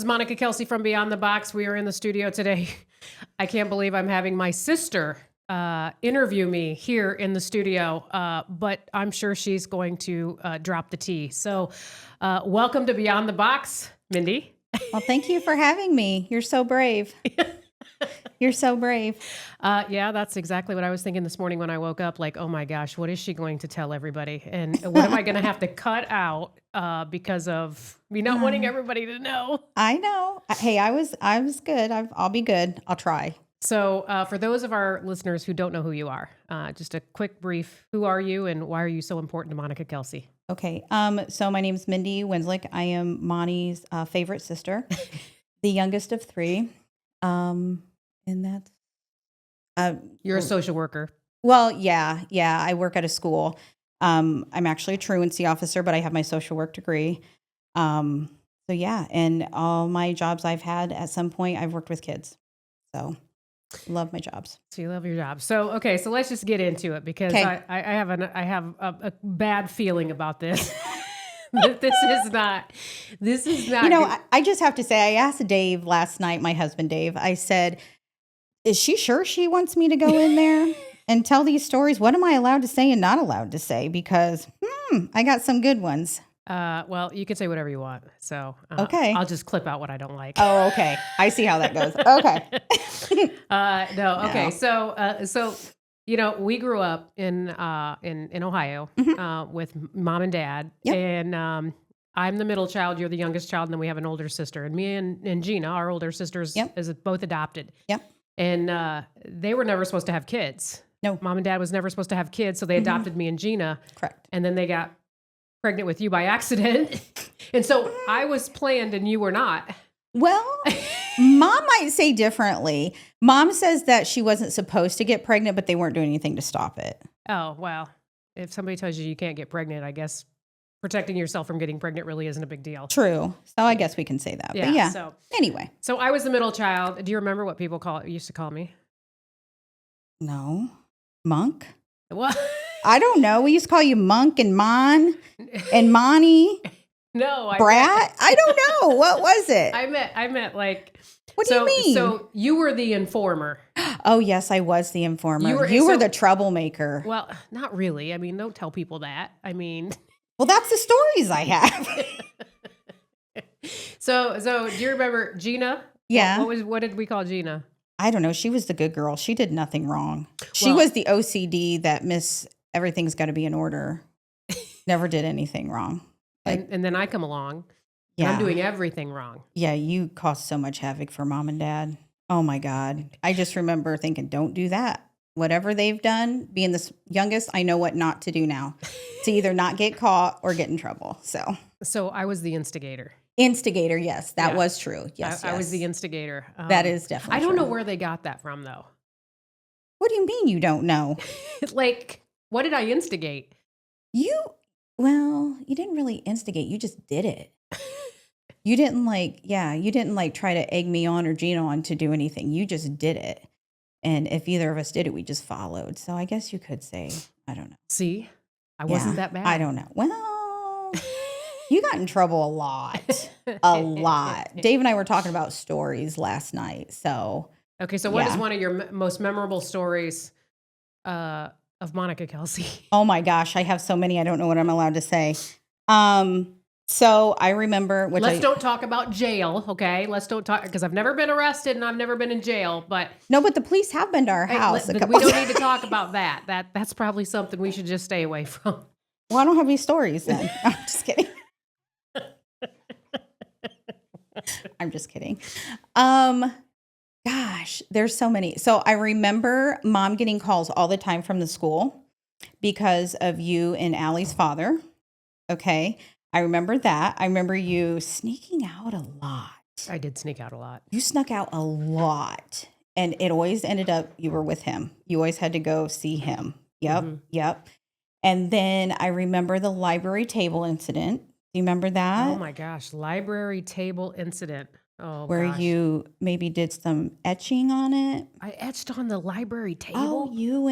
Monica Kelsey from Beyond the Box. We are in the studio today. I can't believe I'm having my sister interview me here in the studio, but I'm sure she's going to drop the T. So welcome to Beyond the Box, Mindy. Well, thank you for having me. You're so brave. You're so brave. Yeah, that's exactly what I was thinking this morning when I woke up. Like, oh my gosh, what is she going to tell everybody? And what am I going to have to cut out because of me not wanting everybody to know? I know. Hey, I was good. I'll be good. I'll try. So for those of our listeners who don't know who you are, just a quick brief, who are you and why are you so important to Monica Kelsey? Okay. So my name's Mindy Winslick. I am Monty's favorite sister, the youngest of three. And that's You're a social worker. Well, yeah. I work at a school. I'm actually a truancy officer, but I have my social work degree. So yeah, and all my jobs I've had at some point, I've worked with kids. So love my jobs. So you love your job. So okay, so let's just get into it because I have a bad feeling about this. This is not. You know, I just have to say, I asked Dave last night, my husband Dave. I said, "Is she sure she wants me to go in there and tell these stories? What am I allowed to say and not allowed to say? Because I got some good ones." Well, you can say whatever you want. So okay, I'll just clip out what I don't like. Oh, okay. I see how that goes. Okay. No. Okay. So you know, we grew up in Ohio with mom and dad, and I'm the middle child. You're the youngest child, and then we have an older sister. And me and Gina, our older sisters, is both adopted. Yep. And they were never supposed to have kids. No, mom and dad was never supposed to have kids, so they adopted me and Gina. Correct. And then they got pregnant with you by accident, and so I was planned, and you were not. Well, Mom might say differently. Mom says that she wasn't supposed to get pregnant, but they weren't doing anything to stop it. Oh, well, if somebody tells you can't get pregnant, I guess protecting yourself from getting pregnant really isn't a big deal. True. So I guess we can say that. Yeah. But yeah. So anyway. So I was the middle child. Do you remember what people used to call me? No. Monk? What? I don't know. We used to call you Monk and Mon and Monty. No, Brat? I don't know. What was it? I meant like. What do you mean? So you were the informer. Oh, yes, I was the informer. You were the troublemaker. Well, not really. I mean, don't tell people that. I mean. Well, that's the stories I have. So do you remember Gina? Yeah. What did we call Gina? I don't know. She was the good girl. She did nothing wrong. She was the OCD that everything's got to be in order. Never did anything wrong. And then I come along. And I'm doing everything wrong. Yeah, you caused so much havoc for mom and dad. Oh my God. I just remember thinking, don't do that. Whatever they've done, being the youngest, I know what not to do now. To either not get caught or get in trouble. So I was the instigator. Instigator, yes. That was true. Yes, I was the instigator. That is definitely I don't true. know where they got that from, though. What do you mean you don't know? Like, what did I instigate? You didn't really instigate. You just did it. You didn't try to egg me on or Gina on to do anything. You just did it. And if either of us did it, we just followed. So I guess you could say, I don't know. See, I wasn't that bad. I don't know. Well, you got in trouble a lot. A lot. Dave and I were talking about stories last night. So. Okay. So what is one of your most memorable stories of Monica Kelsey? Oh my gosh. I have so many. I don't know what I'm allowed to say. So I remember, don't talk about jail, okay? Let's don't talk, because I've never been arrested and I've never been in jail, but. No, but the police have been to our house. But we don't need to talk about that. That's probably something we should just stay away from. Well, I don't have any stories then. I'm just kidding. I'm just kidding. Gosh, there's so many. So I remember Mom getting calls all the time from the school because of you and Allie's father. Okay. I remember that. I remember you sneaking out a lot. I did sneak out a lot. You snuck out a lot. And it always ended up you were with him. You always had to go see him. Yep. Mm-hmm. Yep. And then I remember the library table incident. Do you remember that? Oh my gosh. Library table incident. Oh, where you maybe did some etching on it. I etched on the library table. Oh, you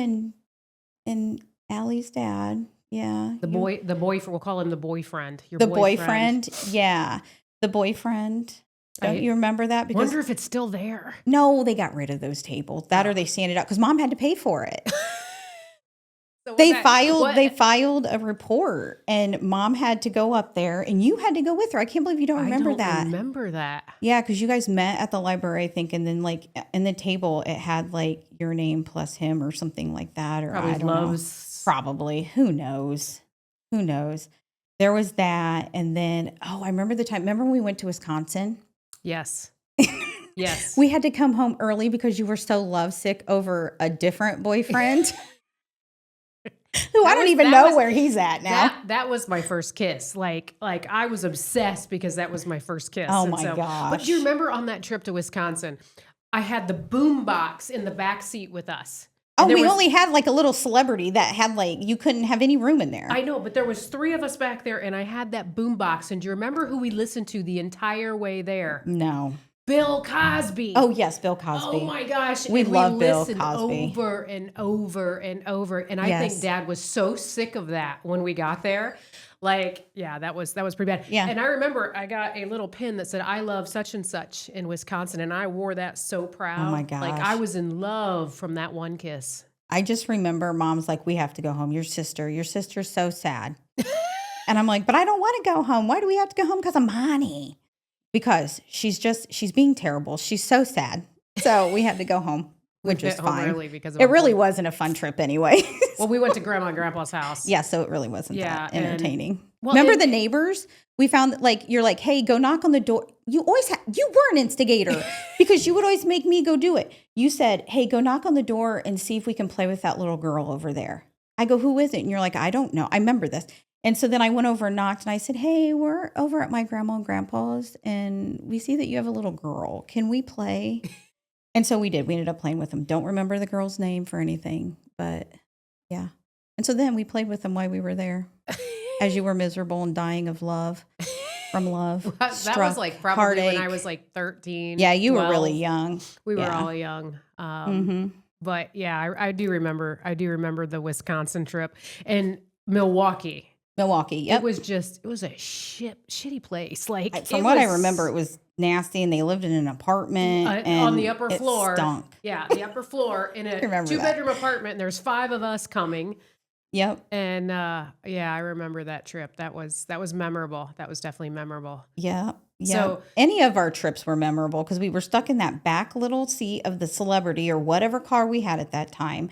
and Allie's dad. Yeah. The boyfriend, we'll call him the boyfriend. The boyfriend. Yeah. The boyfriend. Don't you remember that? Because wonder if it's still there. no, they got rid of those tables. That or they sanded out because mom had to pay for it. So They filed a report and mom had to go up there and you had to go with her. I can't believe you don't remember that. Remember that. Yeah, because you guys met at the library, I think, and then like in the table it had like your name plus him or something like that. Or Probably I don't know. Probably. Who knows? Who knows? There was that. And then, I remember the time. Remember when we went to Wisconsin? Yes. Yes. We had to come home early because you were so lovesick over a different boyfriend. Who I don't even know where he's at now. That was my first kiss. Like I was obsessed because that was my first kiss. Oh my gosh. But do you remember on that trip to Wisconsin, I had the boom box in the back seat with us. Oh, we only had like a little celebrity that had like, you couldn't have any room in there. I know, but there was 3 of us back there and I had that boom box. And do you remember who we listened to the entire way there? No. Bill Cosby. Oh, yes, Bill Cosby. Oh, my gosh. We love Bill Cosby. Over and over and over. And I think Dad was so sick of that when we got there. Like, yeah, that was pretty bad. Yeah. And I remember I got a little pin that said, I love such and such in Wisconsin. And I wore that so proud. Oh, my gosh. Like, I was in love from that one kiss. I just remember mom's like, we have to go home. Your sister's so sad. And I'm like, but I don't want to go home. Why do we have to go home? Because of Monty. Because she's being terrible. She's so sad. So we had to go home, which was fine. It really wasn't a fun trip anyway. Well, we went to Grandma and Grandpa's house. Yeah, so it really wasn't that entertaining. Well, remember the neighbors? We found that like, you're like, hey, go knock on the door. You were an instigator because you would always make me go do it. You said, hey, go knock on the door and see if we can play with that little girl over there. I go, who is it? And you're like, I don't know. I remember this. And so then I went over and knocked and I said, hey, we're over at my grandma and grandpa's and we see that you have a little girl. Can we play? And so we did. We ended up playing with them. Don't remember the girl's name for anything, but yeah. And so then we played with them while we were there as you were miserable and dying of love, from love. That was like probably heartache. When I was like 13. Yeah, you 12. were really young. We were all young. But yeah, I do remember the Wisconsin trip and Milwaukee. Yep. It was a shitty place. Like from what I remember, it was nasty, and they lived in an apartment and on the upper floor. It stunk. Yeah, the upper floor in a 2-bedroom apartment. And there's 5 of us coming. Yep. And yeah, I remember that trip. That was memorable. That was definitely memorable. Yeah. Yeah. So any of our trips were memorable because we were stuck in that back little seat of the celebrity or whatever car we had at that time.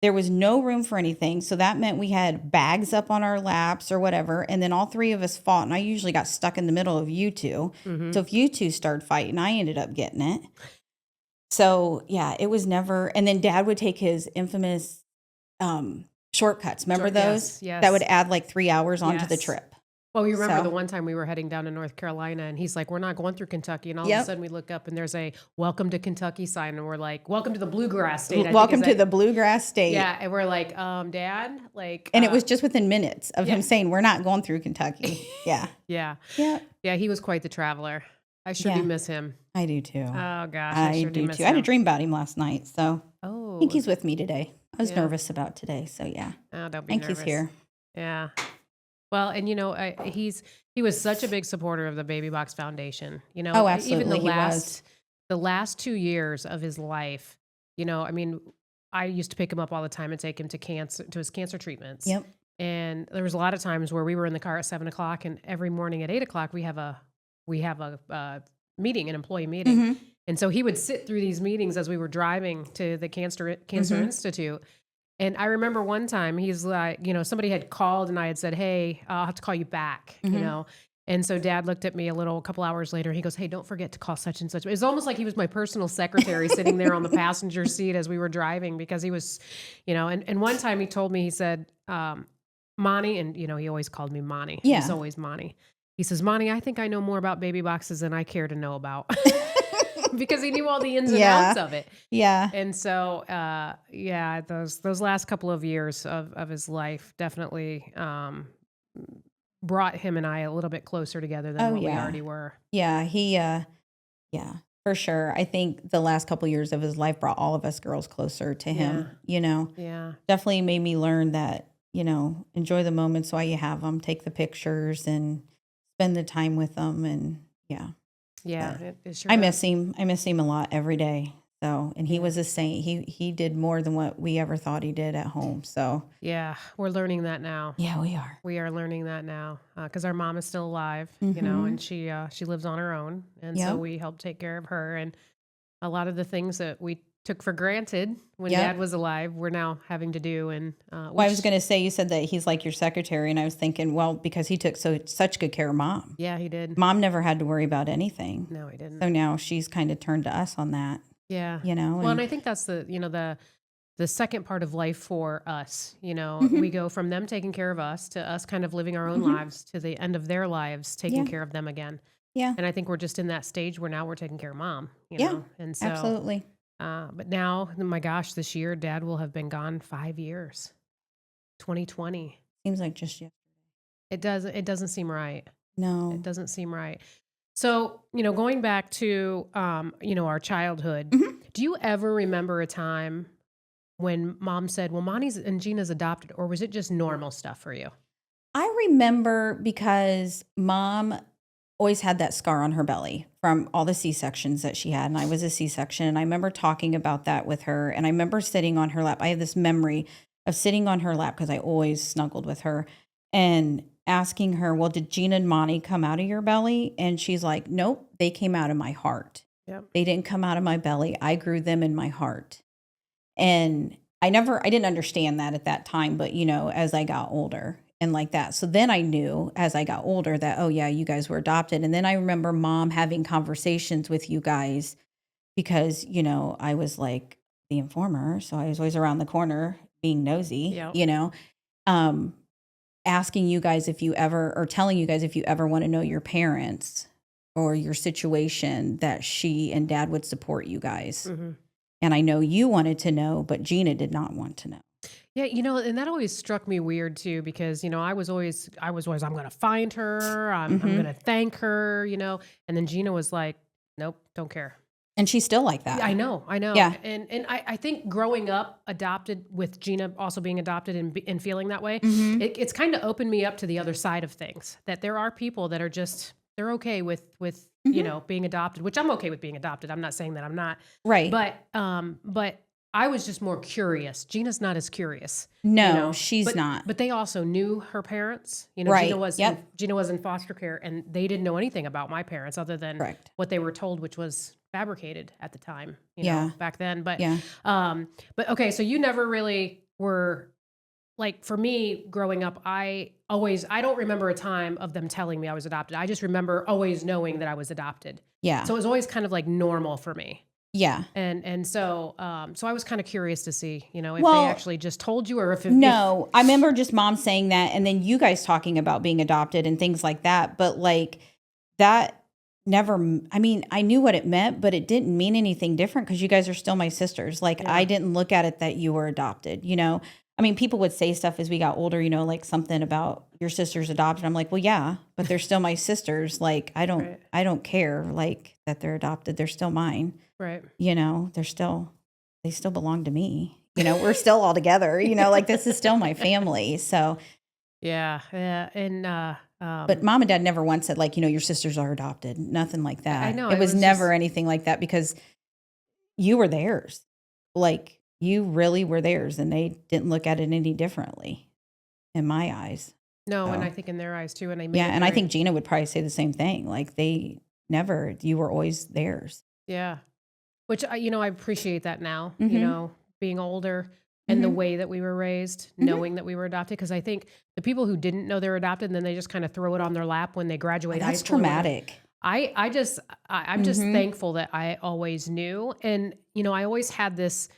There was no room for anything. So that meant we had bags up on our laps or whatever. And then all 3 of us fought. And I usually got stuck in the middle of you 2. Mm-hmm. So if you 2 started fighting, I ended up getting it. So yeah, it was never. And then Dad would take his infamous shortcuts. Remember those? Yes. That would add like 3 hours onto the trip. Well, you remember the one time we were heading down to North Carolina and he's like, we're not going through Kentucky. And all of a sudden we look up and there's a welcome to Kentucky sign. And we're like, welcome to the bluegrass state. Welcome to the bluegrass state. Yeah. And we're like, Dad, like. And it was just within minutes of him saying, we're not going through Kentucky. Yeah. Yeah. Yeah. Yeah. He was quite the traveler. I sure do miss him. I do too. Oh gosh. I do too. I had a dream about him last night. So I think he's with me today. I was nervous about today. So yeah. Oh, don't be nervous. He's here. Yeah. Well, and he was such a big supporter of the Baby Box Foundation. You know, absolutely. Even the last 2 years of his life, you know, I mean, I used to pick him up all the time and take him to his cancer treatments. Yep. And there was a lot of times where we were in the car at 7:00 and every morning at 8:00 we have a meeting, an employee meeting. Mm-hmm. And so he would sit through these meetings as we were driving to the Cancer Institute. And I remember one time he's like, you know, somebody had called and I had said, hey, I'll have to call you back, you know. And so Dad looked at me a couple hours later and he goes, hey, don't forget to call such and such. It was almost like he was my personal secretary sitting there on the passenger seat as we were driving because he was, you know, and one time he told me, he said, Monty, and, you know, he always called me Monty. Yeah. He's always Monty. He says, Monty, I think I know more about baby boxes than I care to know about. Because he knew all the ins and outs of it. Yeah. And so, those last couple of years of his life definitely brought him and I a little bit closer together than what we already were. Yeah, for sure. I think the last couple of years of his life brought all of us girls closer to him, you know. Yeah. Definitely made me learn that, you know, enjoy the moments while you have them, take the pictures and spend the time with them and Yeah, But it sure I does. miss him. I miss him a lot every day. So, and he Yeah. was a saint. He did more than what we ever thought he did at home. So, Yeah, we're learning that now. yeah, we are. We are learning that now because our mom is still alive, Mm-hmm. and she lives on her own, and so Yep. we help take care of her. And a lot of the things that we took for granted when Dad Yep. was alive, we're now having to do, and Well, I was which going to say, you said that he's like your secretary, and I was thinking, well, because he took such good care of mom. yeah, he did. Mom never had to worry about anything. No, he didn't. So now she's kind of turned to us on that, Yeah. Well, and and I think that's the second part of life for us. hmm We go from them taking care of us to us kind of living our own hmm lives to the end of their lives taking yeah, care of them again. yeah, And I think we're just in that stage where now we're taking care of mom, yeah, and so. absolutely. But now, oh my gosh, this year, Dad will have been gone 5 years. 2020. Seems like just yet. It does. It doesn't seem right. It No. doesn't seem right. So, going back to, our childhood, hmm do you ever remember a time when mom said, well, Monty's and Gina's adopted, or was it just normal stuff for you? I remember because mom always had that scar on her belly from all the C-sections that she had. And I was a C-section. And I remember talking about that with her. And I remember sitting on her lap. I have this memory of sitting on her lap because I always snuggled with her and asking her, well, did Gina and Monty come out of your belly? And she's like, nope, they came out of my heart. Yep. They didn't come out of my belly. I grew them in my heart. And I didn't understand that at that time, but as I got older and like that. So then I knew as I got older that, oh yeah, you guys were adopted. And then I remember mom having conversations with you guys because, I was like the informer. So I was always around the corner being nosy, Yep. um, asking you guys if you ever, or telling you guys if you ever want to know your parents or your situation, that she and dad would support you guys. hmm And I know you wanted to know, but Gina did not want to know. Yeah, and that always struck me weird too, because I was always, I'm gonna find her, I'm hmm gonna thank her, and then Gina was like, nope, don't care. And she's still like Yeah, I that. know, I know, Yeah. and I think growing up adopted with Gina also being adopted and feeling that way, hmm it's kind of opened me up to the other side of things. That there are people that are just they're okay with hmm being adopted, which I'm okay with being adopted. I'm not saying that I'm not, Right. but I was just more curious. Gina's not as curious, No, she's but not. but they also knew her parents. Gina Right. was Yep. Gina was in foster care, and they didn't know anything about my parents other than Correct. what they were told, which was fabricated at the time, Yeah. back then. Yeah. But okay, so you never really were like, for me growing up, I don't remember a time of them telling me I was adopted. I just remember always knowing that I was adopted. Yeah. So it was always kind of like normal for me. Yeah. And so I was kind of curious to see, if they Well, actually just told you, or if no, I remember just mom saying that and then you guys talking about being adopted and things like that. But like that never, I mean, I knew what it meant, but it didn't mean anything different because you guys are still my sisters. Like I yeah, didn't look at it that you were adopted. I mean, people would say stuff as we got older, like something about your sister's adopted. I'm like, well, yeah, but they're still my sisters. Like right, I don't care like that they're adopted. They're still mine. right. They still belong to me. We're still all together, like this is still my family. So, Yeah, yeah, and but mom and dad never once said like, your sisters are adopted. Nothing like I that. know It it was was never just anything like that because you were theirs. Like you really were theirs and they didn't look at it any differently in my eyes. no, and I So, think in their eyes too, and they made yeah. it And I very think Gina would probably say the same thing. Like you were always theirs. yeah. Which I appreciate that now, Mm-hmm. being older and the Mm-hmm. way that we were raised, Mm-hmm. knowing that we were adopted. Because I think the people who didn't know they're adopted, and then they just kind of throw it on their lap when they Oh, graduate high that's school or whatever. traumatic. I'm just Mm-hmm. thankful that I always knew, and I always had this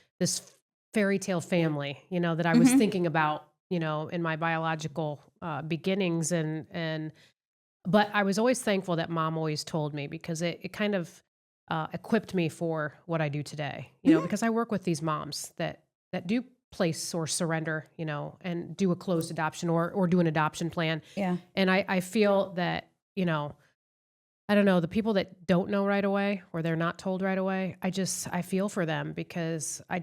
fairy tale family, that I was Mm-hmm. thinking about, in my biological beginnings, but I was always thankful that mom always told me because it kind of equipped me for what I do today, Mm-hmm. because I work with these moms that do place or surrender, and do a closed adoption or do an adoption plan. Yeah. And I feel that, I don't know, the people that don't know right away or they're not told right away, I feel for them because I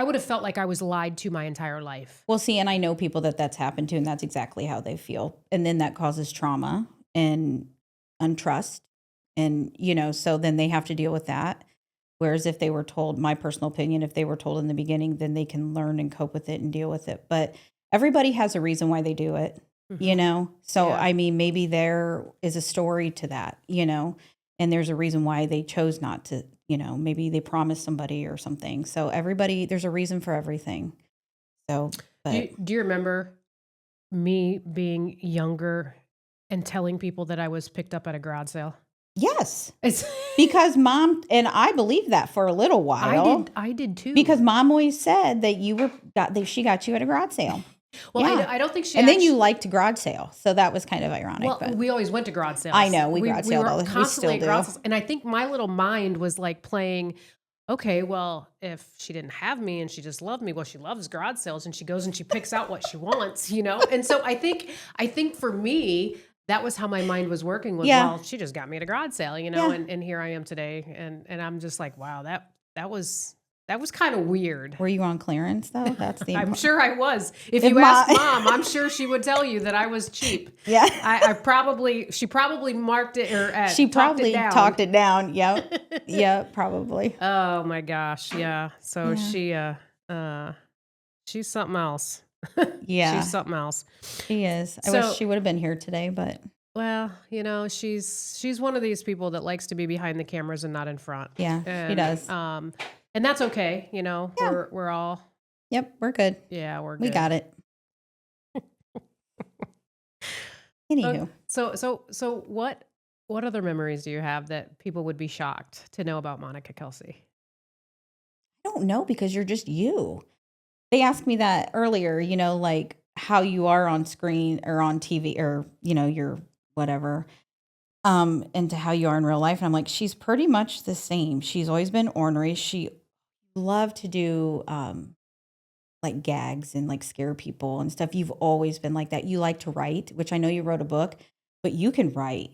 would have felt like I was lied to my entire life. Well, see, and I know people that's happened to, and that's exactly how they feel. And then that causes trauma and untrust And, so then they have to deal with that. Whereas if they were told, my personal opinion, if they were told in the beginning, then they can learn and cope with it and deal with it. But everybody has a reason why they do it, So, Yeah. I mean, maybe there is a story to that, and there's a reason why they chose not to, maybe they promised somebody or something. So there's a reason for everything. So, but Do you remember me being younger and telling people that I was picked up at a garage sale? yes, It's because mom, and I believed that for a little while. I did too. Because mom always said that she got you at a garage sale. Well, Yeah. I don't think she And then actually, you liked garage sale. So that was kind of ironic. well, but we always went to garage sales. I know, we garage saled were all the- we constantly still at garage do. sales. And I think my little mind was like playing, okay, well, if she didn't have me and she just loved me, well, she loves garage sales and she goes and she picks out what she wants, And so I think for me, that was how my mind was working was, Yeah. well, she just got me at a garage sale, Yeah. and here I am today. And I'm just like, wow, that was kind of weird. Were you on clearance though? That's the I'm sure I was. If If you ask Mom- mom, I'm sure she would tell you that I was cheap. Yeah. She probably marked it or She probably talked it down. talked it down. Yep. Yep, probably. Oh my gosh, yeah. So she's something else. Yeah. She's something else. She is. I So- wish she would have been here today, but Well, she's one of these people that likes to be behind the cameras and not in front. yeah, she And, does. And that's okay. We're all Yep, we're good. we're good. We got it. Anywho. So what other memories do you have that people would be shocked to know about Monica Kelsey? I don't know because you're just you. They asked me that earlier, like how you are on screen or on TV or, your whatever, and to how you are in real life. And I'm like, she's pretty much the same. She's always been ornery. She loved to do like gags and like scare people and stuff. You've always been like that. You like to write, which I know you wrote a book, but you can write.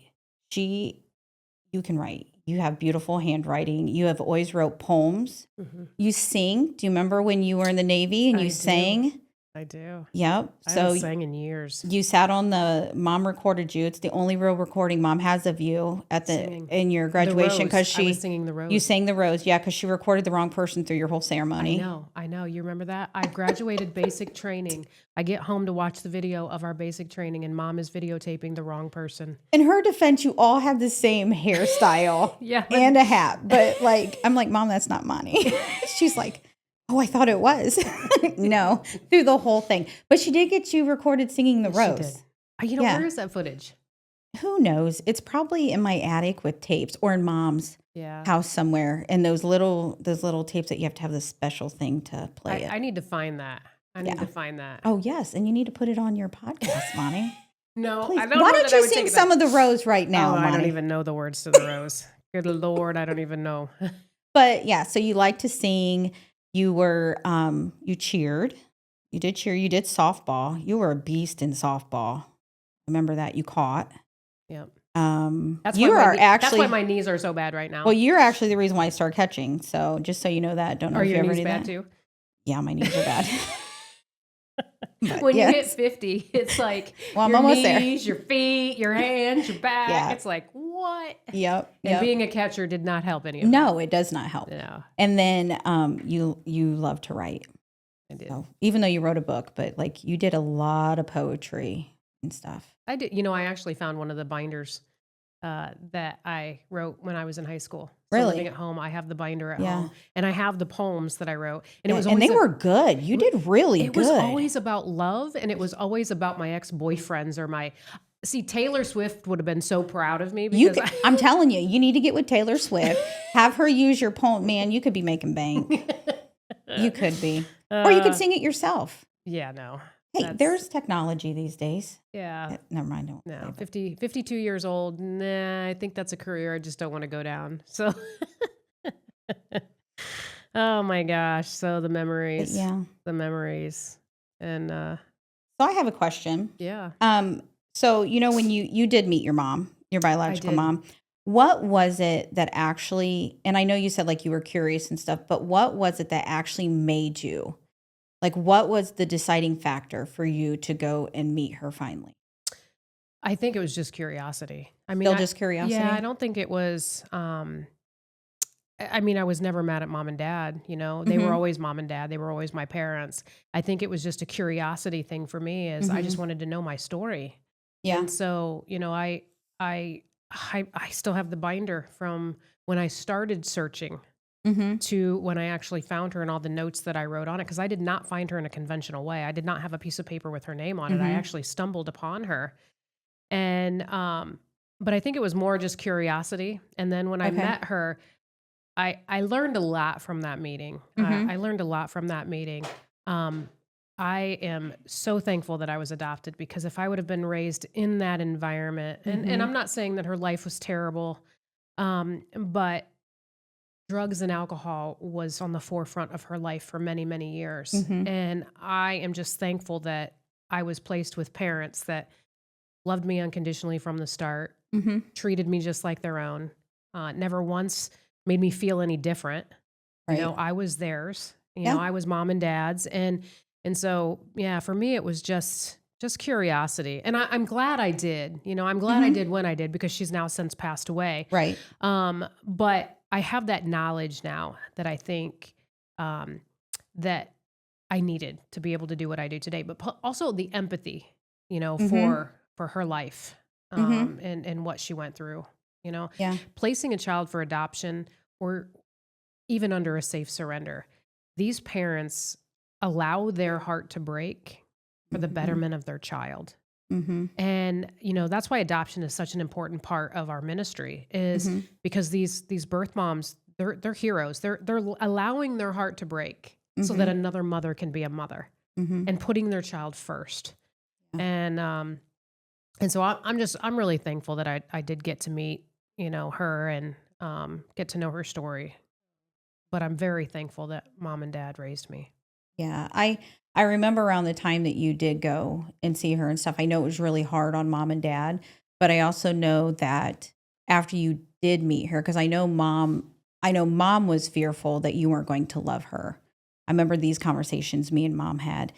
You can write. You have beautiful handwriting. You have always wrote poems. Mm-hmm. You sing. Do you remember when you were in the Navy and I you do. sang? I do. Yep. I So haven't sang in years. you sat on mom recorded you. It's the only real recording mom has of you Singing. in your The graduation Rose. because I was singing the Rose. you sang the Rose. Yeah, because she recorded the wrong person through your whole ceremony. I know. You remember that? I graduated basic training. I get home to watch the video of our basic training, and mom is videotaping the wrong person. In her defense, you all have the same hairstyle Yeah, but- and a hat. But I'm like, Mom, that's not Monty. She's like, oh, I thought it was. No, through the whole thing. But she did get you recorded singing the She Rose. did. Yeah. Where is that footage? Who knows? It's probably in my attic with tapes or in Mom's Yeah. house somewhere. And those little tapes that you have to have this special thing to play it. I need to find that. I need to find that. Oh, yes. And you need to put it on your podcast, Monty. No, Please. I don't Why know don't that I you would sing take some of the Rose right now, I don't Monty? even know the words to the Rose. Good Lord, I don't even know. But yeah, so you like to sing. You were, you cheered. You did cheer. You did softball. You were a beast in softball. Remember that you caught. Yep. That's That's why my knees are so bad right now. Well, you're actually the reason why I started catching. So just so you know that. Don't know Are if you your ever knees did bad that. too? Yeah, my knees are bad. But When you hit yes. 50, it's like Well, I'm your almost there. knees, your feet, your hands, your back. Yeah. It's like, what? Yep. And Yep. being a catcher did not help any of No, it does not help. that. No, And then you love to write. I did. So even though you wrote a book, but like you did a lot of poetry and stuff. I did. I actually found one of the binders that I wrote when I was in high school. So Really? living at home, I have the binder at Yeah. home, and I have the poems that I wrote. And it was And always they were good. You did really It good. was always about love, and it was always about my ex-boyfriends or my. See, Taylor Swift would have been so proud of me because I'm telling you, you need to get with Taylor Swift. Have her use your poem. Man, you could be making bank. You could be. Or you could sing it yourself. Yeah, no. Hey, That's- there's technology these days. Yeah. Never mind. Don't No, say that. 52 years old. Nah, I think that's a career I just don't want to go down. So, oh my gosh. So the But memories, yeah. the memories. And So I have a question. yeah, So when you did meet your mom, your biological did. mom, what was it that actually, and I know you said like you were curious and stuff, but what was it that actually made you, like what was the deciding factor for you to go and meet her finally? I think it was just curiosity. I mean, Still just curiosity? yeah, I don't think it was, I mean, I was never mad at mom and dad, you know, they were Mhm. always mom and dad. They were always my parents. I think it was just a curiosity thing for me is I just Mhm. wanted to know my story. Yeah. And so, you know, I, I still have the binder from when I started searching Mhm. to when I actually found her and all the notes that I wrote on it. Cause I did not find her in a conventional way. I did not have a piece of paper with her name on it. I Mhm. actually stumbled upon her. And, but I think it was more just curiosity. And then when I Okay. met her, I learned a lot from that meeting. Mhm. I learned a lot from that meeting. Um, I am so thankful that I was adopted because if I would have been raised in that environment, and I'm Mhm. not saying that her life was terrible, but drugs and alcohol was on the forefront of her life for many, many years. Mhm. And I am just thankful that I was placed with parents that loved me unconditionally from the start, Mhm. treated me just like their own, never once made me feel any different. You know, Right. I was theirs. You know, Yeah. I was mom and dad's, and so yeah, for me it was just curiosity, and I'm glad I did. You know, I'm glad I Mhm. did when I did because she's now since passed away. Right. But I have that knowledge now that I think um, that I needed to be able to do what I do today, but also the empathy, you know, Mhm. for her life, Mhm. and what she went through. You know, Yeah. placing a child for adoption or even under a safe surrender, these parents allow their heart to break for the Mhm. betterment of their child. Mhm. And you know, that's why adoption is such an important part of our ministry is Mhm. because these birth moms, they're heroes. They're allowing their heart to break so that Mhm. another mother can be a mother Mhm. and putting their child first. Yeah. And so I'm really thankful that I did get to meet, you know, her and get to know her story. But I'm very thankful that mom and dad raised me. Yeah. I remember around the time that you did go and see her and stuff. I know it was really hard on mom and dad, but I also know that after you did meet her, because I know mom was fearful that you weren't going to love her. I remember these conversations me and mom had,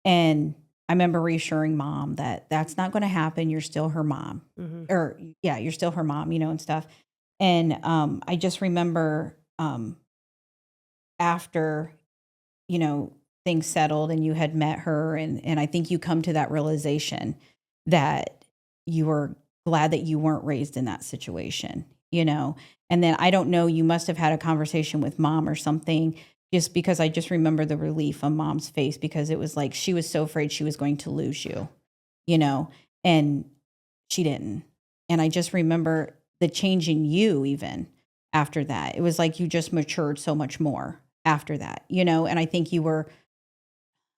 and I remember reassuring mom that that's not going to happen. You're still her mom, Hmm. or yeah, you're still her mom, and stuff. And I just remember after you know, things settled and you had met her and I think you come to that realization that you were glad that you weren't raised in that situation. And then I don't know, you must have had a conversation with mom or something just because I just remember the relief on mom's face because it was like she was so afraid she was going to lose you know, and she didn't. And I just remember the change in you even after that. It was like you just matured so much more after that, and I think you were,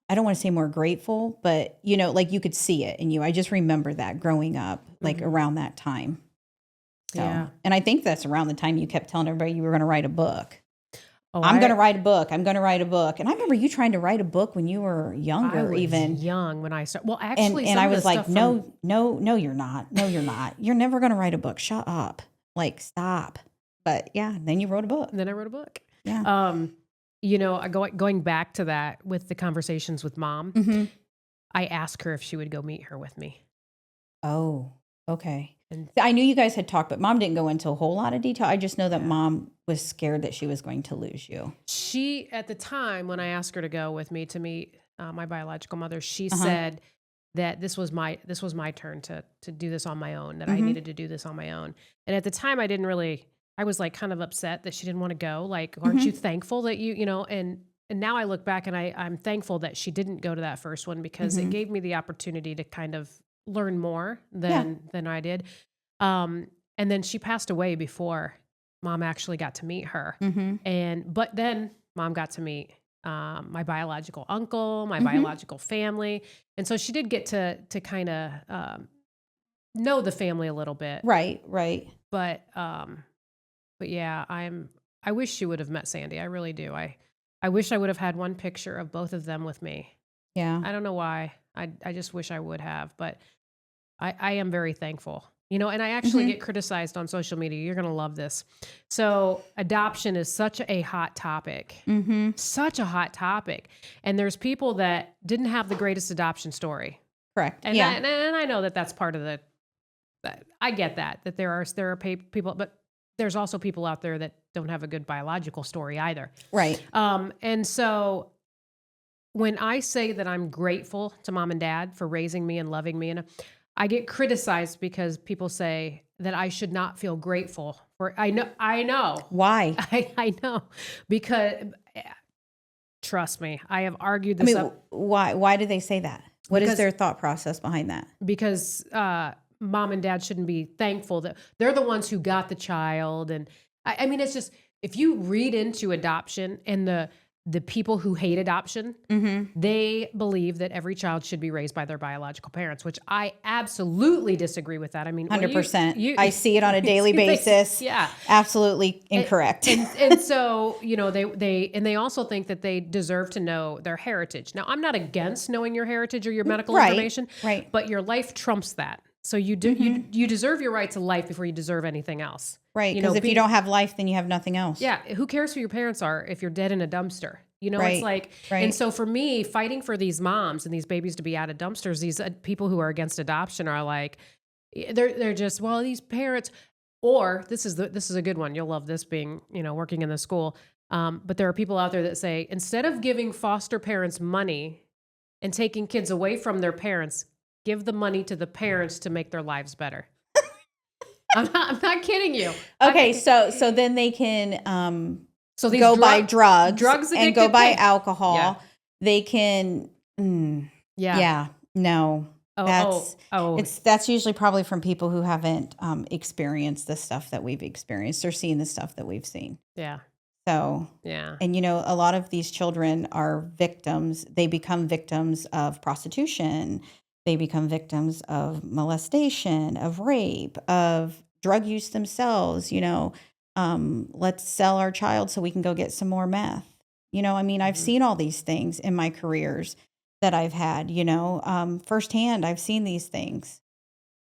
I don't want to say more grateful, but like you could see it in you. I just remember that growing up, like Hmm. around that time. So, Yeah. and I think that's around the time you kept telling everybody you were going to write a book. Oh, I'm going to write a book. I'm going to write a book. And I remember you trying to write a book when you were I younger, was even. young when I started. Well, And actually, and some I of the was like, stuff from no, no, no, you're not. No, you're not. You're never going to write a book. Shut up. Like, stop. But yeah, then you wrote a book. then I wrote a book. Yeah. Um, you know, going back to that with the conversations with mom, Hmm. I asked her if she would go meet her with me, Oh, okay. and I knew you guys had talked, but mom didn't go into a whole lot of detail. I just know that yeah, mom was scared that she was going to lose you. she at the time when I asked her to go with me to meet my biological mother, she Uh huh. said that this was my turn to do this on my own, that I Hmm. needed to do this on my own. And at the time I didn't really I was like kind of upset that she didn't want to go. Like, aren't you Hmm. thankful that you know, and now I look back and I'm thankful that she didn't go to that first one because it Hmm. gave me the opportunity to kind of learn more Yeah. than I did. And then she passed away before mom actually got to meet her. Hmm. But then mom got to meet my biological uncle, my Hmm. biological family, and so she did get to kind of know the family a little bit. Right. Right. But but yeah, I wish she would have met Sandy. I really do. I wish I would have had one picture of both of them with me. Yeah. I don't know why. I just wish I would have, but I am very thankful. You know, and I actually Hmm. get criticized on social media. You're going to love this. So, adoption is such a hot topic. Hmm. Such a hot topic. And there's people that didn't have the greatest adoption story. Correct. And Yeah. I know that that's part of I get that there are people, but there's also people out there that don't have a good biological story either. Right. And so when I say that I'm grateful to mom and dad for raising me and loving me, and I get criticized because people say that I should not feel grateful for. I know, Why? I know, because trust me, I have argued I this mean, up why do they say that? What is because their thought process behind that? because mom and dad shouldn't be thankful that they're the ones who got the child. And I mean, it's just, if you read into adoption and the people who hate adoption, they believe that every child should be raised by their biological parents, which I absolutely disagree with that. I mean, when 100%. I see it on a daily basis. Yeah. Absolutely incorrect. And so, they also think that they deserve to know their heritage. Now, I'm not against knowing your heritage or your medical information, right. but your life trumps that. So you deserve your right to life before you deserve anything else. Right, because if you don't have life, then you have nothing else. Yeah, who cares who your parents are if you're dead in a dumpster? Right, It's like, right. and so for me, fighting for these moms and these babies to be out of dumpsters, these people who are against adoption are like, they're just, well, these parents, or this is a good one. You'll love this, being, working in the school. But there are people out there that say, instead of giving foster parents money and taking kids away from their parents, give the money to the parents to make their lives better. I'm not kidding you. Okay, so then they can So these go buy drugs and go buy kids. alcohol. Yeah. They can, no. That's usually probably from people who haven't experienced the stuff that we've experienced or seen the stuff that we've seen. Yeah. So, yeah. And a lot of these children are victims. They become victims of prostitution. They become victims of molestation, of rape, of drug use themselves. Let's sell our child so we can go get some more meth. I've seen all these things in my careers that I've had, firsthand. I've seen these things.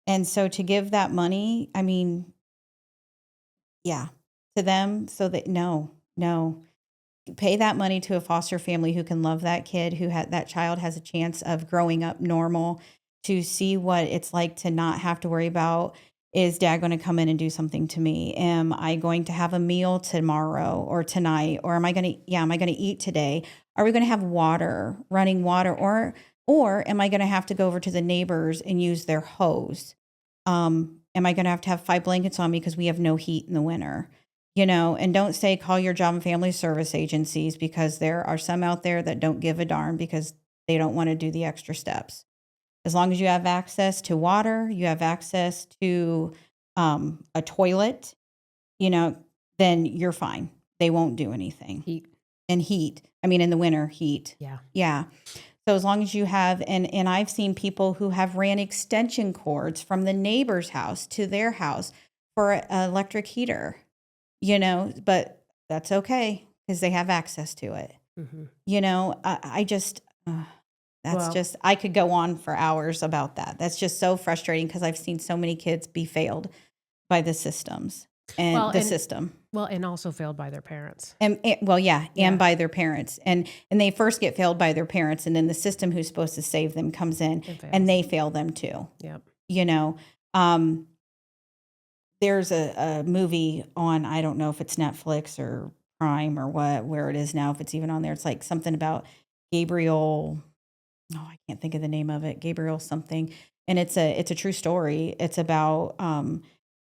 And so to give that money, to them, so that no, pay that money to a foster family who can love that kid, that child has a chance of growing up normal, to see what it's like to not have to worry about, is dad going to come in and do something to me? Am I going to have a meal tomorrow or tonight? Or am I going to eat today? Are we going to have running water? Or am I going to have to go over to the neighbors and use their hose? Am I going to have 5 blankets on me because we have no heat in the winter? And don't say call your job and family service agencies, because there are some out there that don't give a darn because they don't want to do the extra steps. As long as you have access to water, you have access to a toilet, then you're fine. They won't do anything. Heat. In the winter, heat. Yeah. Yeah. So as long as you have, and I've seen people who have ran extension cords from the neighbor's house to their house for an electric heater. But that's okay because they have access to it. I could go on for hours about that. That's just so frustrating because I've seen so many kids be failed by the systems and system. Well, and also failed by their parents. And by their parents. And they first get failed by their parents, and then the system who's supposed to save them comes in and they fail them too. Yep. There's a movie on, I don't know if it's Netflix or Prime or where it is now, if it's even on there. It's like something about Gabriel. Oh, I can't think of the name of it. Gabriel something. And it's a true story. It's about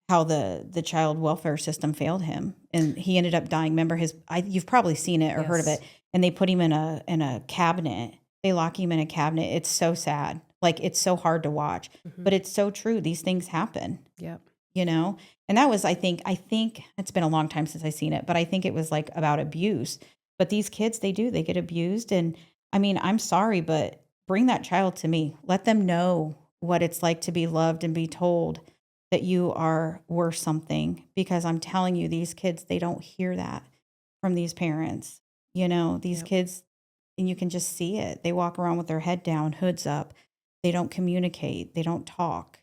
how the child welfare system failed him, and he ended up dying. Remember you've probably seen it or heard of it. And they put him in a cabinet. They lock him in a cabinet. It's so sad. Like, it's so hard to watch, but it's so true. These things happen. Yep. And that was, I think it's been a long time since I seen it, but I think it was like about abuse. But these kids, they get abused. And I'm sorry, but bring that child to me. Let them know what it's like to be loved and be told that you are worth something, because I'm telling you, these kids, they don't hear that from these parents. These kids, and you can just see it. They walk around with their head down, hoods up. They don't communicate. They don't talk.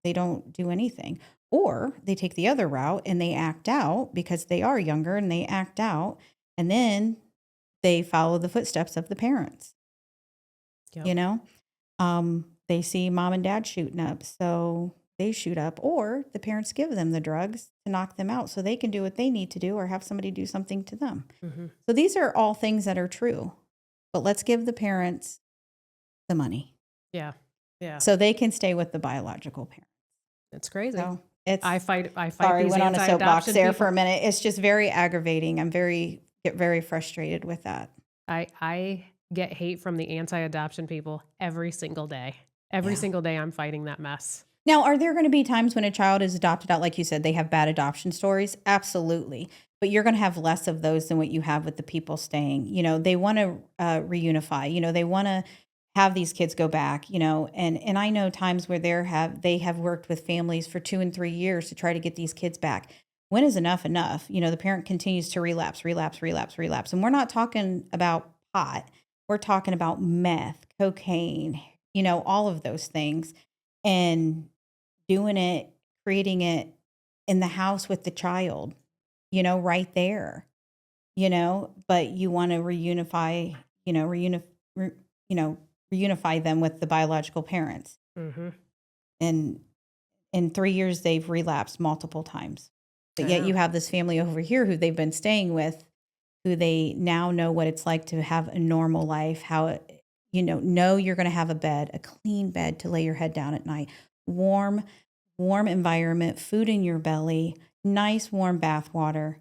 They don't do anything. Or they take the other route and they act out because they are younger, and they act out, and then they follow the footsteps of the parents. Yep. They see mom and dad shooting up, so they shoot up, or the parents give them the drugs to knock them out so they can do what they need to do or have somebody do something to them. So these are all things that are true. But let's give the parents the money. Yeah. Yeah. So they can stay with the biological parents. It's crazy. So it's, I fight sorry, these went on a soapbox anti-adoption there people. for a minute. It's just very aggravating. Get very frustrated with that. I get hate from the anti-adoption people every single day. Every single day I'm fighting that mess. Now, are there going to be times when a child is adopted out, like you said, they have bad adoption stories? Absolutely. But you're going to have less of those than what you have with the people staying. You know, they want to reunify. You know, they want to have these kids go back, you know, and I know times where they have worked with families for 2 and 3 years to try to get these kids back. When is enough enough? You know, the parent continues to relapse. And we're not talking about pot. We're talking about meth, cocaine, you know, all of those things. And doing it, creating it in the house with the child, you know, right there, you know, but you want to reunify them with the biological parents. And in 3 years, they've relapsed multiple times. But yet you have this family over here who they've been staying with, who they now know what it's like to have a normal life, how, know you're going to have a clean bed to lay your head down at night, warm environment, food in your belly, nice warm bath water.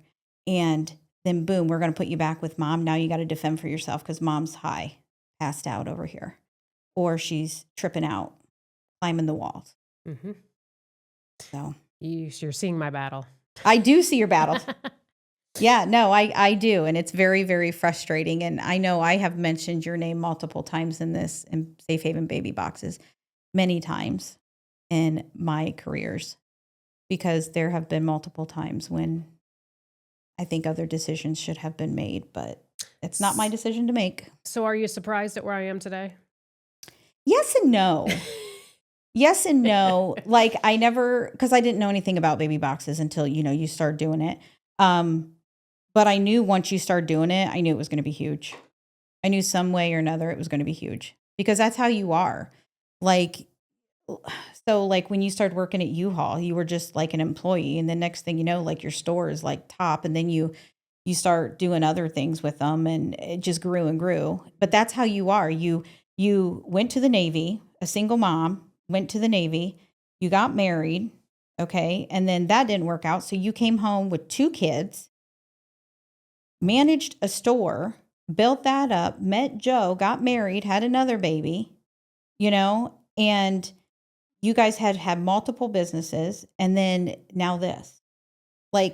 And then boom, we're going to put you back with mom. Now you got to defend for yourself because mom's passed out over here, or she's tripping out, climbing the walls. So you're seeing my battle. I do see your battles. Yeah, no, I do. And it's very, very frustrating. And I know I have mentioned your name multiple times in Safe Haven Baby Boxes, many times in my careers, because there have been multiple times when I think other decisions should have been made, but it's not my decision to make. So are you surprised at where I am today? Yes and no. Yes and no. Like because I didn't know anything about baby boxes until, you start doing it. But I knew once you start doing it, I knew it was going to be huge. I knew some way or another it was going to be huge, because that's how you are. So when you started working at U-Haul, you were just like an employee. And the next thing you know, like your store is like top, and then you start doing other things with them, and it just grew and grew. But that's how you are. You went to the Navy, a single mom, went to the Navy, you got married. Okay. And then that didn't work out. So you came home with 2 kids, managed a store, built that up, met Joe, got married, had another baby, and you guys had multiple businesses, and then now this.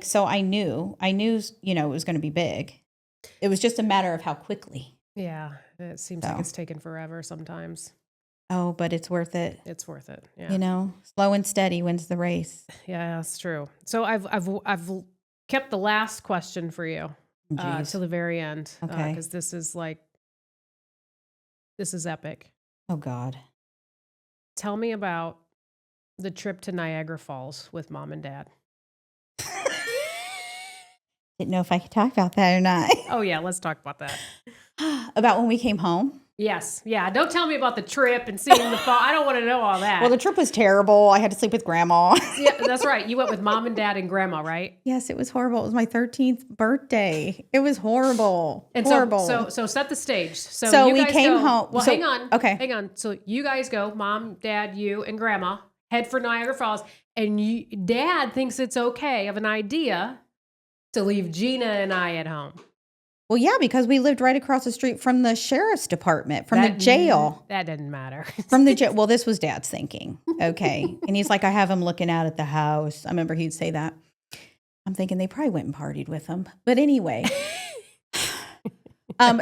So I knew, it was going to be big. It was just a matter of how quickly. Yeah. It seems like it's taken forever sometimes. Oh, but it's worth it. It's worth it. Yeah. Slow and steady wins the race. Yeah, that's true. So I've kept the last question for you till the very end. Okay. Because this is epic. Oh God. Tell me about the trip to Niagara Falls with mom and dad. Didn't know if I could talk about that or not. Oh yeah, let's talk about that. About when we came home? Yes. Yeah. Don't tell me about the trip and seeing the fall. I don't want to know all that. Well, the trip was terrible. I had to sleep with grandma. Yeah, that's right. You went with mom and dad and grandma, right? Yes, it was horrible. It was my 13th birthday. It was horrible. And horrible. So set the stage. So you we guys came go, home. Well, So- hang on. okay. Hang on. So you guys go, mom, dad, you, and grandma, head for Niagara Falls. And dad thinks it's okay of an idea to leave Gina and I at home. Well, yeah, because we lived right across the street from the sheriff's department, from the jail. That didn't matter. From the jail. Well, this was Dad's thinking. Okay. And he's like, I have him looking out at the house. I remember he'd say that. I'm thinking they probably went and partied with him. But anyway.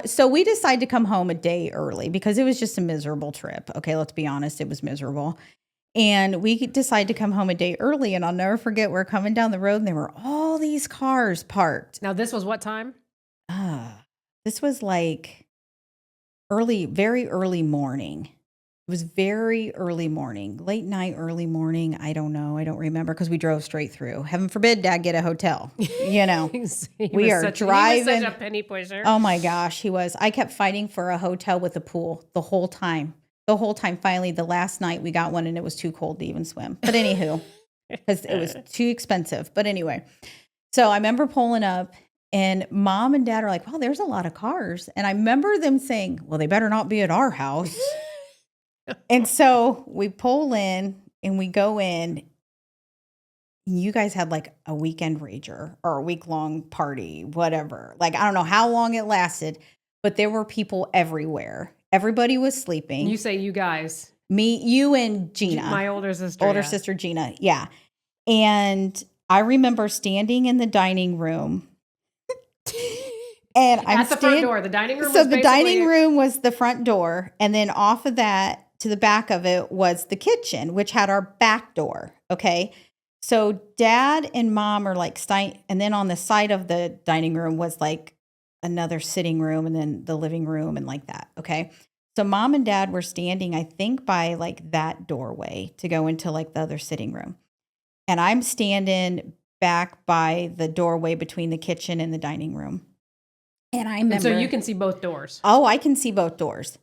So we decided to come home a day early because it was just a miserable trip. Okay, let's be honest. It was miserable. And we decided to come home a day early. And I'll never forget, we're coming down the road and there were all these cars parked. Now, this was what time? This was like very early morning. It was very early morning, late night, early morning. I don't know. I don't remember because we drove straight through. Heaven forbid Dad get a hotel. We are driving. He was such a penny pusher. Oh my gosh, he was. I kept fighting for a hotel with a pool the whole time. the whole time. Finally, the last night we got one and it was too cold to even swim. But anywho, because it was too expensive. But anyway, so I remember pulling up and mom and dad are like, well, there's a lot of cars. And I remember them saying, well, they better not be at our house. And so we pull in and we go in. You guys had like a weekend rager or a week-long party, whatever. Like, I don't know how long it lasted, but there were people everywhere. Everybody was sleeping. You say you guys. Me, you, and Gina. My older sister. Older sister, Gina. Yeah. And I remember standing in the dining room. And I'm at the front door. The dining room. So the dining room was the front door. And then off of that, to the back of it was the kitchen, which had our back door. Okay. So dad and mom are like, and then on the side of the dining room was like another sitting room and then the living room and like that. Okay. So mom and dad were standing, I think, by like that doorway to go into like the other sitting room. And I'm standing back by the doorway between the kitchen and the dining room. And I remember. And so you can see both doors. Oh, I can see both doors.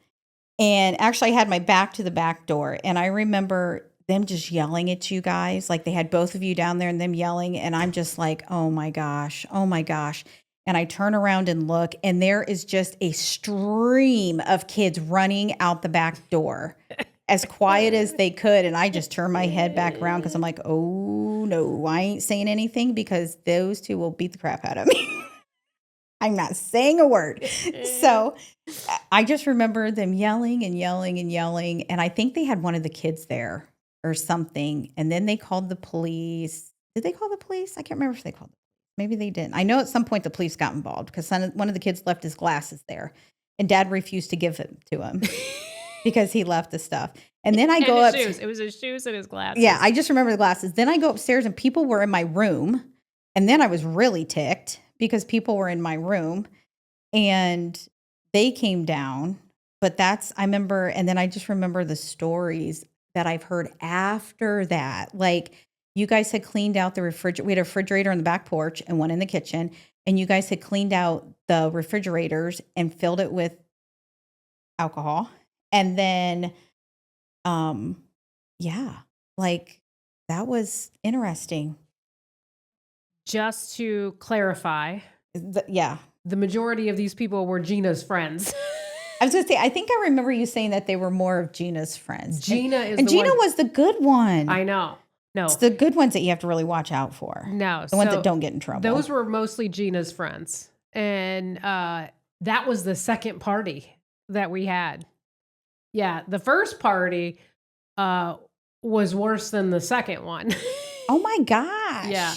And actually I had my back to the back door. And I remember them just yelling at you guys. Like they had both of you down there and them yelling. And I'm just like, oh my gosh, oh my gosh. And I turn around and look, and there is just a stream of kids running out the back door as quiet as they could. And I just turn my head back around because I'm like, oh no, I ain't saying anything because those two will beat the crap out of me. I'm not saying a word. So I just remember them yelling and yelling and yelling. And I think they had one of the kids there or something. And then they called the police. Did they call the police? I can't remember if they called. Maybe they didn't. I know at some point the police got involved because one of the kids left his glasses there. And dad refused to give it to him because he left the stuff. And then I go up. It was his shoes and his glasses. Yeah, I just remember the glasses. Then I go upstairs and people were in my room. And then I was really ticked because people were in my room and they came down. But I remember, and then I just remember the stories that I've heard after that. Like you guys had cleaned out the refrigerator. We had a refrigerator on the back porch and one in the kitchen. And you guys had cleaned out the refrigerators and filled it with alcohol. And then, yeah, like that was interesting. Just to clarify, yeah, the majority of these people were Gina's friends. I was going to say, I think I remember you saying that they were more of Gina's friends. Gina was the good one. I know. No, it's the good ones that you have to really watch out for. No, the ones that don't get in trouble. Those were mostly Gina's friends, and that was the second party that we had. Yeah, the first party was worse than the second one. Oh my gosh! Yeah.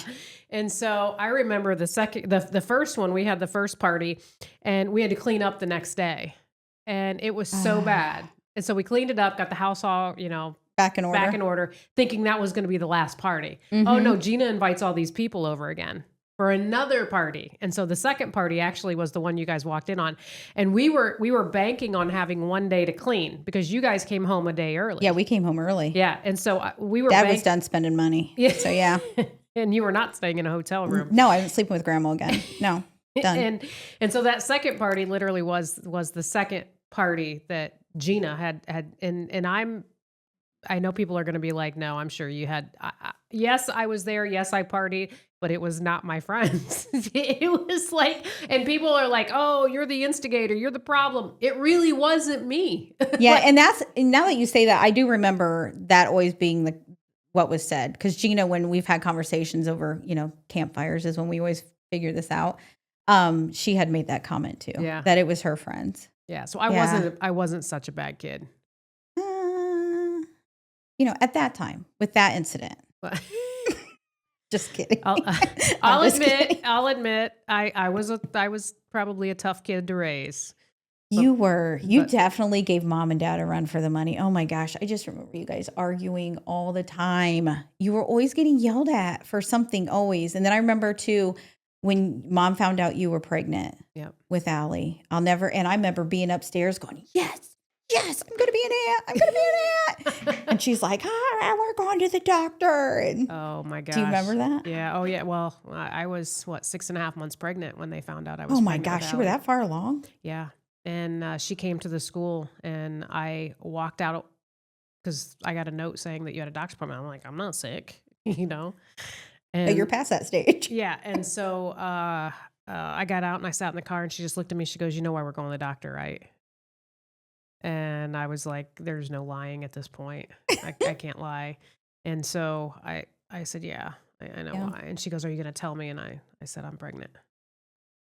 And so I remember the first one, we had the first party and we had to clean up the next day and it was so bad. And so we cleaned it up, got the house all, back in order, thinking that was going to be the last party. Mm-hmm. Oh no, Gina invites all these people over again for another party. And so the second party actually was the one you guys walked in on. And we were banking on having one day to clean because you guys came home a day early. Yeah, we came home early. Yeah. And so we were Dad was done spending money. Yeah. So yeah. And you were not staying in a hotel room. No, I wasn't sleeping with grandma again. No, done. And so that second party literally was the second party that Gina had. And I know people are going to be like, no, I'm sure you had. Yes, I was there. Yes, I partied, but it was not my friends. It was like, and people are like, oh, you're the instigator. You're the problem. It really wasn't me. Yeah. And now that you say that, I do remember that always being what was said. Because Gina, when we've had conversations over, campfires is when we always figure this out. She had made that comment too. Yeah. That it was her friends. Yeah. So I wasn't such a bad kid. At that time with that incident. Just kidding. I'll admit I was probably a tough kid to raise. You definitely gave mom and dad a run for the money. Oh my gosh. I just remember you guys arguing all the time. You were always getting yelled at for something always. And then I remember too, when mom found out you were pregnant with Allie, and I remember being upstairs going, yes, I'm going to be an aunt. And she's like, we're going to the doctor. And oh my gosh. Do you remember that? Yeah. Oh yeah. Well, I was 6.5 months pregnant when they found out I was pregnant. Oh my gosh. You were that far along? Yeah. And she came to the school, and I walked out because I got a note saying that you had a doctor's appointment. I'm like, I'm not sick, you know? Oh, you're And past that stage. yeah. And so I got out and I sat in the car, and she just looked at me. She goes, you know why we're going to the doctor, right? And I was like, there's no lying at this point. I can't lie. And so I said, yeah, I know Yeah. why. And she goes, are you going to tell me? And I said, I'm pregnant.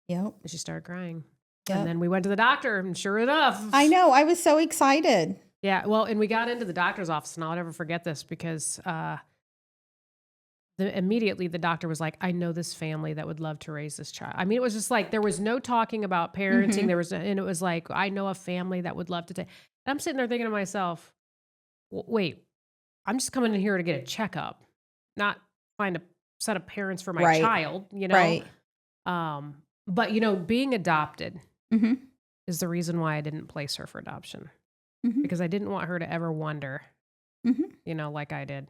Yep. And she started crying. Yep. And then we went to the doctor, and sure enough. I know. I was so excited. Yeah. Well, and we got into the doctor's office, and I'll never forget this because immediately the doctor was like, I know this family that would love to raise this child. I mean, it was just like, there was no talking about parenting. Mhm. And it was like, I know a family that would love to take. And I'm sitting there thinking to myself, wait, I'm just coming in here to get a checkup, not find a set of parents for my Right. child, you know? Right. But you know, being adopted Mhm. is the reason why I didn't place her for adoption, Mhm. because I didn't want her to ever wonder, Mhm. you know, like I did.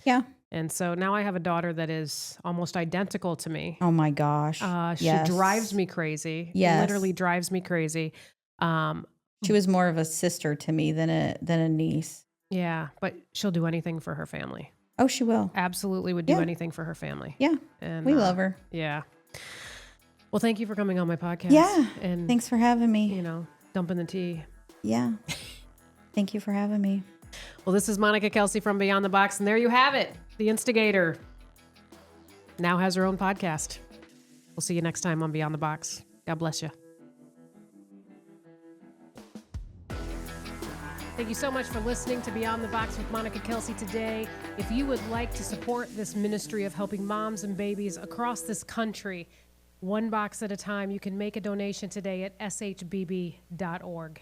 Yeah. And so now I have a daughter that is almost identical to me. Oh my gosh. She drives me crazy. Yes. Literally drives me crazy. She was more of a sister to me than a niece. Yeah, but she'll do anything for her family. Oh, she will. Absolutely would do Yeah. anything for her family. Yeah. And We love her. Yeah. Well, thank you for coming on my podcast. Yeah. And Thanks for having me. you know, dumping the tea. Yeah. Thank you for having me. Well, this is Monica Kelsey from Beyond the Box, and there you have it. The Instigator now has her own podcast. We'll see you next time on Beyond the Box. God bless you. Thank you so much for listening to Beyond the Box with Monica Kelsey today. If you would like to support this ministry of helping moms and babies across this country, one box at a time, you can make a donation today at shbb.org.